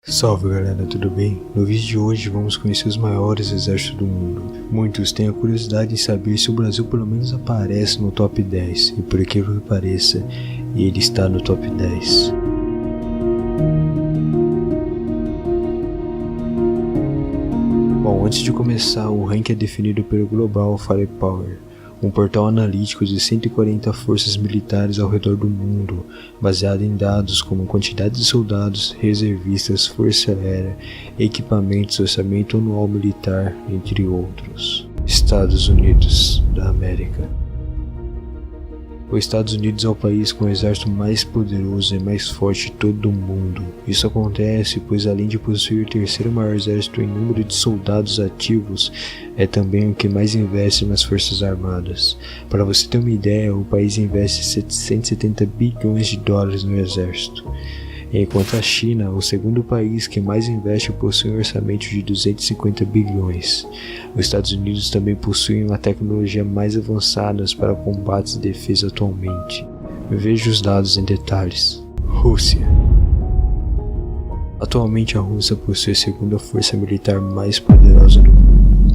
Salve galera, tudo bem? No vídeo de hoje vamos conhecer os maiores exércitos do mundo. Muitos têm a curiosidade em saber se o Brasil pelo menos aparece no top 10, e por que pareça, ele está no top 10. Bom, antes de começar, o ranking é definido pelo Global Firepower, um portal analítico de 140 forças militares ao redor do mundo, baseado em dados como quantidade de soldados, reservistas, força aérea, equipamentos, orçamento anual militar, entre outros. Estados Unidos da América. Os Estados Unidos é o país com o exército mais poderoso e mais forte de todo o mundo. Isso acontece pois, além de possuir o terceiro maior exército em número de soldados ativos, é também o que mais investe nas forças armadas. Para você ter uma ideia, o país investe 770 bilhões de dólares no exército. Enquanto a China, o segundo país que mais investe, possui um orçamento de 250 bilhões. Os Estados Unidos também possuem uma tecnologia mais avançada para combates e defesa atualmente. Veja os dados em detalhes. Rússia. Atualmente a Rússia possui a segunda força militar mais poderosa do mundo.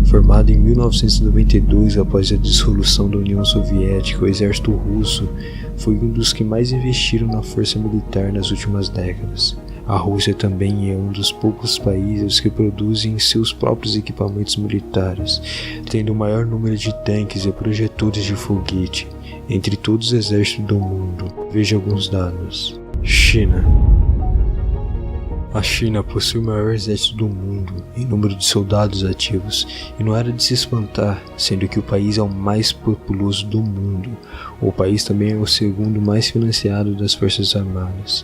Formado em 1992 após a dissolução da União Soviética, o exército russo foi um dos que mais investiram na força militar nas últimas décadas. A Rússia também é um dos poucos países que produzem seus próprios equipamentos militares, tendo o maior número de tanques e projetores de foguete entre todos os exércitos do mundo. Veja alguns dados. China. A China possui o maior exército do mundo em número de soldados ativos, e não era de se espantar, sendo que o país é o mais populoso do mundo. O país também é o segundo mais financiado das forças armadas,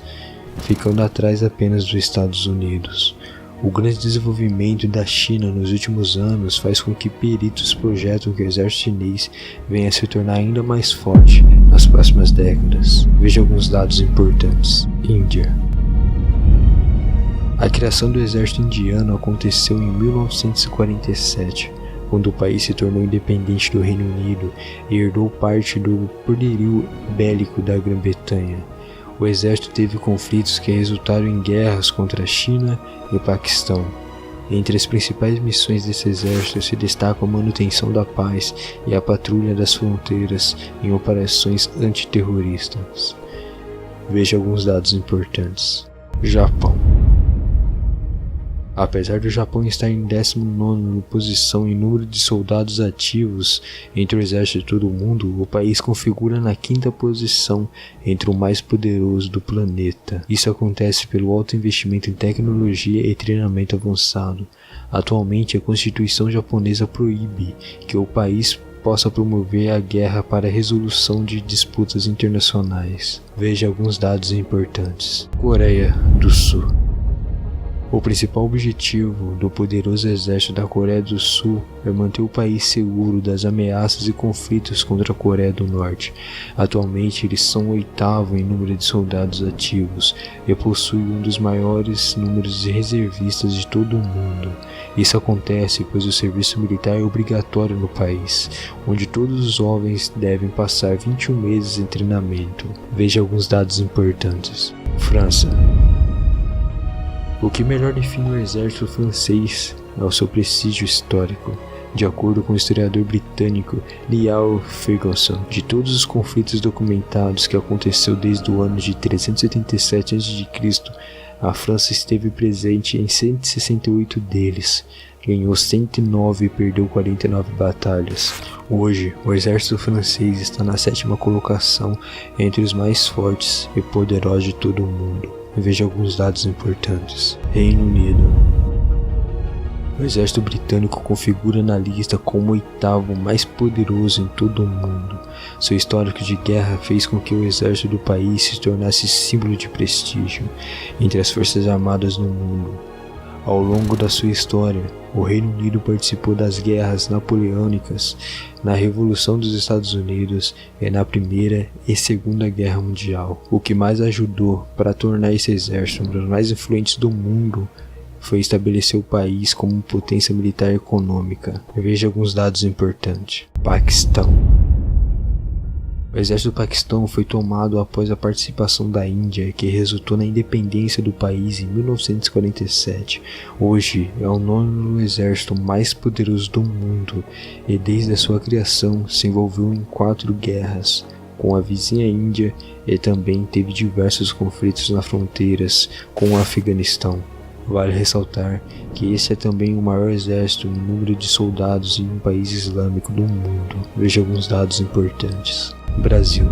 ficando atrás apenas dos Estados Unidos. O grande desenvolvimento da China nos últimos anos faz com que peritos projetem que o exército chinês venha a se tornar ainda mais forte nas próximas décadas. Veja alguns dados importantes. Índia. A criação do exército indiano aconteceu em 1947, quando o país se tornou independente do Reino Unido e herdou parte do poderio bélico da Grã-Bretanha. O exército teve conflitos que resultaram em guerras contra a China e o Paquistão. Entre as principais missões desse exército se destacam a manutenção da paz e a patrulha das fronteiras em operações antiterroristas. Veja alguns dados importantes. Japão. Apesar do Japão estar em 19ª posição em número de soldados ativos entre o exército de todo o mundo, o país configura na 5ª posição entre o mais poderoso do planeta. Isso acontece pelo alto investimento em tecnologia e treinamento avançado. Atualmente, a Constituição japonesa proíbe que o país possa promover a guerra para a resolução de disputas internacionais. Veja alguns dados importantes. Coreia do Sul. O principal objetivo do poderoso exército da Coreia do Sul é manter o país seguro das ameaças e conflitos contra a Coreia do Norte. Atualmente eles são o 8º em número de soldados ativos e possuem um dos maiores números de reservistas de todo o mundo. Isso acontece pois o serviço militar é obrigatório no país, onde todos os jovens devem passar 21 meses em treinamento. Veja alguns dados importantes. França. O que melhor define o exército francês é o seu prestígio histórico. De acordo com o historiador britânico Niall Ferguson, de todos os conflitos documentados que aconteceu desde o ano de 387 a.C., a França esteve presente em 168 deles, ganhou 109 e perdeu 49 batalhas. Hoje, o exército francês está na 7ª colocação entre os mais fortes e poderosos de todo o mundo. Veja alguns dados importantes. Reino Unido. O exército britânico configura na lista como o 8º mais poderoso em todo o mundo. Seu histórico de guerra fez com que o exército do país se tornasse símbolo de prestígio entre as forças armadas no mundo. Ao longo da sua história, o Reino Unido participou das guerras napoleônicas, na Revolução dos Estados Unidos e na Primeira e Segunda Guerra Mundial. O que mais ajudou para tornar esse exército um dos mais influentes do mundo foi estabelecer o país como potência militar e econômica. Veja alguns dados importantes. Paquistão. O exército do Paquistão foi tomado após a participação da Índia, que resultou na independência do país em 1947. Hoje é o nono exército mais poderoso do mundo e desde a sua criação se envolveu em 4 guerras com a vizinha Índia e também teve diversos conflitos nas fronteiras com o Afeganistão. Vale ressaltar que esse é também o maior exército em número de soldados em um país islâmico do mundo. Veja alguns dados importantes. Brasil.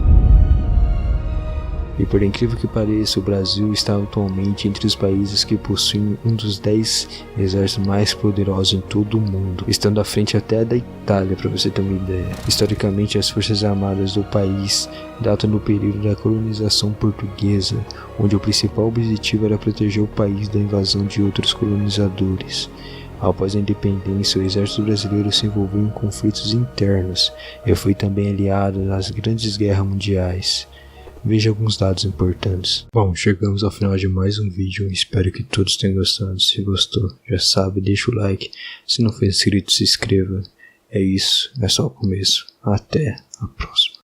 E por incrível que pareça, o Brasil está atualmente entre os países que possuem um dos 10 exércitos mais poderosos em todo o mundo, estando à frente até da Itália, para você ter uma ideia. Historicamente, as forças armadas do país datam do período da colonização portuguesa, onde o principal objetivo era proteger o país da invasão de outros colonizadores. Após a independência, o exército brasileiro se envolveu em conflitos internos e foi também aliado nas grandes guerras mundiais. Veja alguns dados importantes. Bom, chegamos ao final de mais um vídeo, espero que todos tenham gostado. Se gostou, já sabe, deixa o like. Se não for inscrito, se inscreva. É isso, é só o começo. Até a próxima.